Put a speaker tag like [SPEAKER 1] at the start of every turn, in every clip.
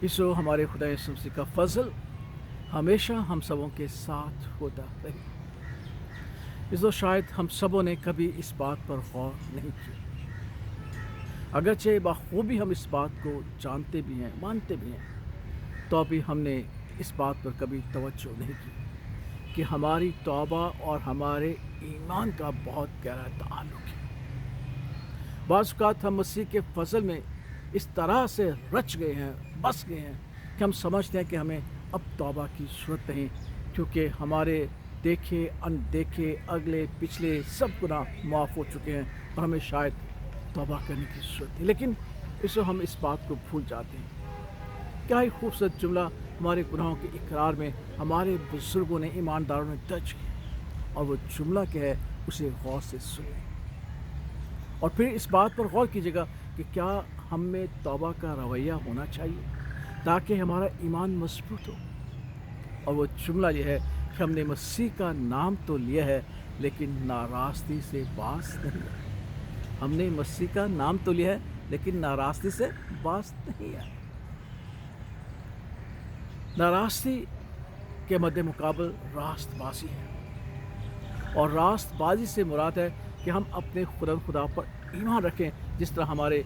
[SPEAKER 1] इसो हमारे खुदा यीशु मसीह का फजल हमेशा हम सबों के साथ होता रहे। इसो शायद हम सबों ने कभी इस बात पर गौर नहीं किया, अगरचे बखूबी हम इस बात को जानते भी हैं, मानते भी हैं, तो अभी हमने इस बात पर कभी तवज्जो नहीं की कि हमारी तौबा और हमारे ईमान का बहुत गहरा ताल्लुक है। बाज़ औक़ात हम मसीह के फजल में इस तरह से रच गए हैं, बस गए हैं कि हम समझते हैं कि हमें अब तौबा की ज़रूरत नहीं, क्योंकि हमारे देखे अनदेखे अगले पिछले सब गुनाह माफ़ हो चुके हैं और हमें शायद तौबा करने की ज़रूरत है। लेकिन इससे हम इस बात को भूल जाते हैं। क्या ही खूबसूरत जुमला हमारे गुनाहों के इकरार में हमारे बुज़ुर्गों ने, ईमानदारों ने दर्ज किया, और वो जुमला क्या है उसे गौर से सुनिए और फिर इस बात पर गौर कीजिएगा कि क्या हम में तौबा का रवैया होना चाहिए ताकि हमारा ईमान मजबूत हो। और वो जुमला ये है कि हमने मसीह का नाम तो लिया है लेकिन नाराज़गी से बाज नहीं है। हमने मसीह का नाम तो लिया है लेकिन नाराज़गी से बाज नहीं है। नाराज़गी के मद्दे मुकाबल रास्तबाजी है, और रास्तबाजी से मुराद है कि हम अपने खुदा पर ईमान रखें जिस तरह हमारे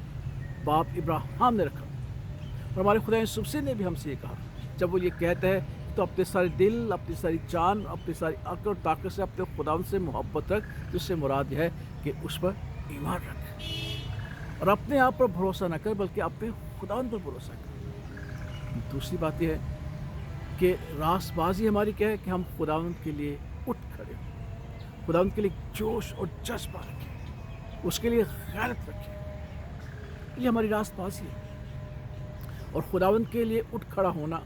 [SPEAKER 1] बाप इब्राहिम ने रखा। और हमारे खुदा यीशु मसीह ने भी हमसे ये कहा, जब वो ये कहता है तो अपने सारे दिल, अपनी सारी जान, अपनी सारी अक्ल और ताकत से अपने खुदा से मोहब्बत रख, जिससे मुराद यह है कि उस पर ईमान रख और अपने आप पर भरोसा न कर बल्कि अपने खुदा पर भरोसा कर। दूसरी बात यह है कि रास्तबाजी हमारी क्या है कि हम खुदावंद के लिए उठ खड़े हों, खुदावंद के लिए जोश और जज्बा रखें, उसके लिए गैरत रखें। ये हमारी रास्तबाजी है। और खुदावंद के लिए उठ खड़ा होना,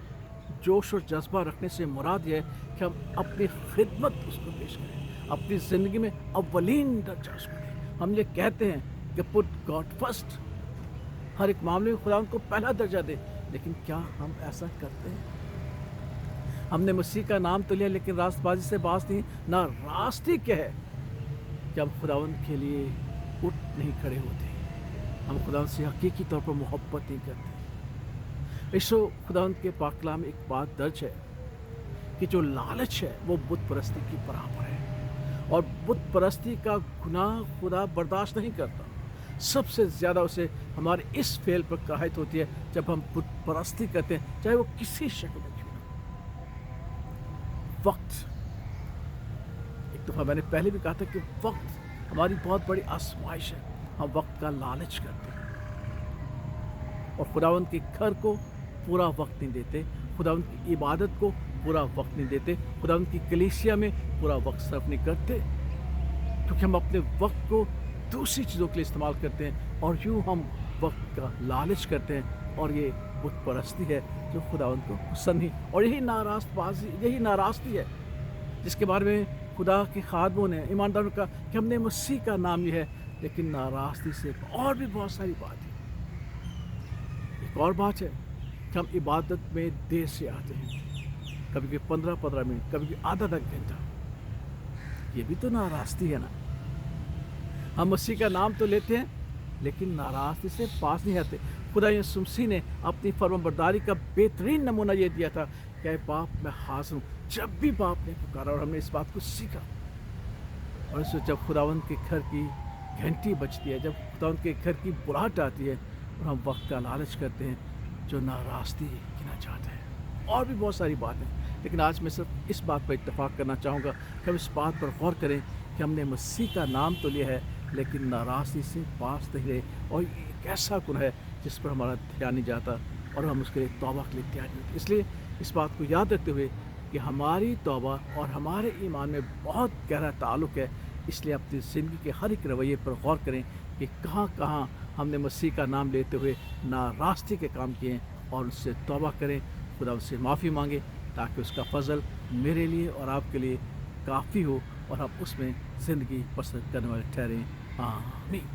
[SPEAKER 1] जोश और जज्बा रखने से मुराद ये है कि हम अपनी खिदमत उसको पेश करें, अपनी ज़िंदगी में अव्वलीन दर्जा उसको दें। हम ये कहते हैं कि पुट गॉड फर्स्ट, हर एक मामले में खुदावंद को पहला दर्जा दें, लेकिन क्या हम ऐसा करते हैं? हमने मसीह का नाम तो लिया लेकिन रास्तबाजी से बाज नहीं। ना रास्ते क्या है कि हम खुदावंद के लिए उठ नहीं खड़े होते, हम खुदावंद से हकीकी तौर पर मोहब्बत नहीं करते। इसो खुदावंद के पाक कलाम में एक बात दर्ज है कि जो लालच है वो बुत परस्ती की बराबर है, और बुत परस्ती का गुनाह खुदा बर्दाश्त नहीं करता। सबसे ज़्यादा उसे हमारे इस फेल पर कराहत होती है जब हम बुत परस्ती करते हैं, चाहे वो किसी शक्ल में क्यों ना। वक्त, एक दफ़ा मैंने पहले भी कहा था कि वक्त हमारी बहुत बड़ी आजमाइश है। हम वक्त का लालच करते हैं और खुदावंद के घर को पूरा वक्त नहीं देते, खुदावंद की इबादत को पूरा वक्त नहीं देते, खुदावंद की कलीसिया में पूरा वक्त सर्फ नहीं करते, क्योंकि हम अपने वक्त को दूसरी चीज़ों के लिए इस्तेमाल करते हैं और यूँ हम वक्त का लालच करते हैं। और ये बुत परस्ती है जो खुदावंद को पसंद नहीं। और यही नाराज़गी है जिसके बारे में खुदा के खादमों ने, ईमानदारों का, कि हमने मसीह का नाम लिया है लेकिन नाराज़गी से और भी बहुत सारी बात है। एक और बात है कि हम इबादत में देर से आते हैं, कभी कभी 15-15 मिनट, कभी कभी आधा घंटा। ये भी तो नाराज़गी है ना। हम मसीह का नाम तो लेते हैं लेकिन नाराज़गी से पास नहीं आते। खुदा यीशु मसीह ने अपनी फर्माबरदारी का बेहतरीन नमूना ये दिया था कि बाप मैं हाज़िर हूँ। जब भी बाप ने पुकारा और हमने इस बात को सीखा, और इससे जब खुदावंद के घर की घंटी बजती है, जब खुदावंद के घर की बुलाहट आती है और हम वक्त का लालच करते हैं, जो नाराज़गी गिना चाहते हैं। और भी बहुत सारी बातें, लेकिन आज मैं सिर्फ इस बात पर इत्तेफाक करना चाहूँगा कि हम इस बात पर गौर करें कि हमने मसीह का नाम तो लिया है लेकिन नाराज़गी से पास नहीं रहे। और ये एक ऐसा गुनाह है जिस पर हमारा ध्यान नहीं जाता और हम उसके लिए तौबा के लिए तैयार नहीं होते। इसलिए इस बात को याद रखते हुए कि हमारी तौबा और हमारे ईमान में बहुत गहरा ताल्लुक़ है, इसलिए अपनी ज़िंदगी के हर एक रवैये पर गौर करें कि कहाँ कहाँ हमने मसीह का नाम लेते हुए नाराज़गी के काम किए हैं और उससे तौबा करें, खुदा उससे माफ़ी मांगे ताकि उसका फ़ज़ल मेरे लिए और आपके लिए काफ़ी हो और हम उसमें ज़िंदगी बसर करने वाले ठहरें। आमीन।